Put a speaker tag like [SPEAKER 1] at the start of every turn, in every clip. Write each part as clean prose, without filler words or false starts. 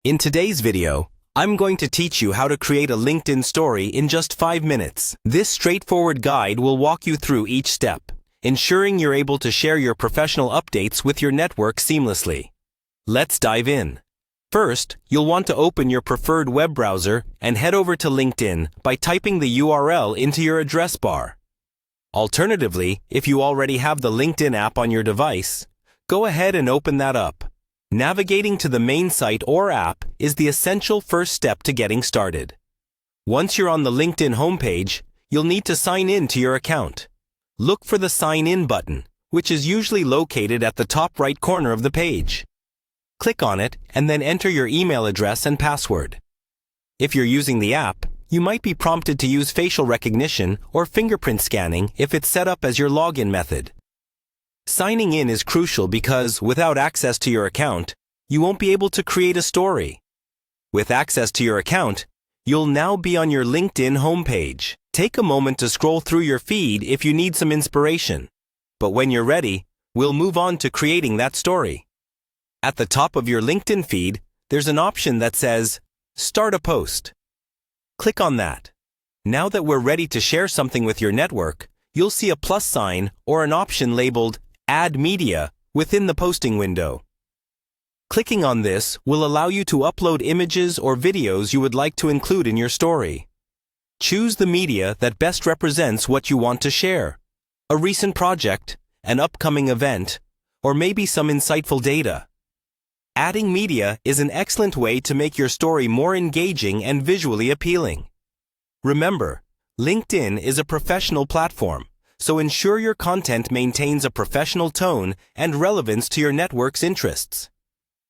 [SPEAKER 1] In today's video, I'm going to teach you how to create a LinkedIn story in just 5 minutes. This straightforward guide will walk you through each step, ensuring you're able to share your professional updates with your network seamlessly. Let's dive in. First, you'll want to open your preferred web browser and head over to LinkedIn by typing the URL into your address bar. Alternatively, if you already have the LinkedIn app on your device, go ahead and open that up. Navigating to the main site or app is the essential first step to getting started. Once you're on the LinkedIn homepage, you'll need to sign in to your account. Look for the Sign In button, which is usually located at the top right corner of the page. Click on it and then enter your email address and password. If you're using the app, you might be prompted to use facial recognition or fingerprint scanning if it's set up as your login method. Signing in is crucial because, without access to your account, you won't be able to create a story. With access to your account, you'll now be on your LinkedIn homepage. Take a moment to scroll through your feed if you need some inspiration. But when you're ready, we'll move on to creating that story. At the top of your LinkedIn feed, there's an option that says, Start a Post. Click on that. Now that we're ready to share something with your network, you'll see a plus sign or an option labeled Add Media within the posting window. Clicking on this will allow you to upload images or videos you would like to include in your story. Choose the media that best represents what you want to share: a recent project, an upcoming event, or maybe some insightful data. Adding media is an excellent way to make your story more engaging and visually appealing. Remember, LinkedIn is a professional platform, so ensure your content maintains a professional tone and relevance to your network's interests.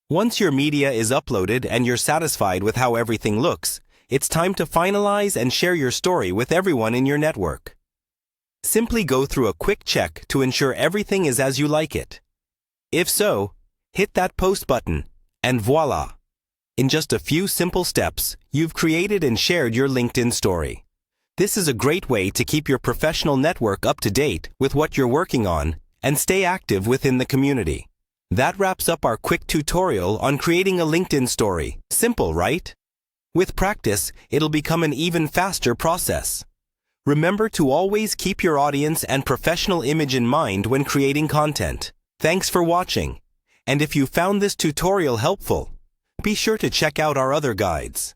[SPEAKER 1] Once your media is uploaded and you're satisfied with how everything looks, it's time to finalize and share your story with everyone in your network. Simply go through a quick check to ensure everything is as you like it. If so, hit that post button, and voila! In just a few simple steps, you've created and shared your LinkedIn story. This is a great way to keep your professional network up to date with what you're working on and stay active within the community. That wraps up our quick tutorial on creating a LinkedIn story. Simple, right? With practice, it'll become an even faster process. Remember to always keep your audience and professional image in mind when creating content. Thanks for watching. And if you found this tutorial helpful, be sure to check out our other guides.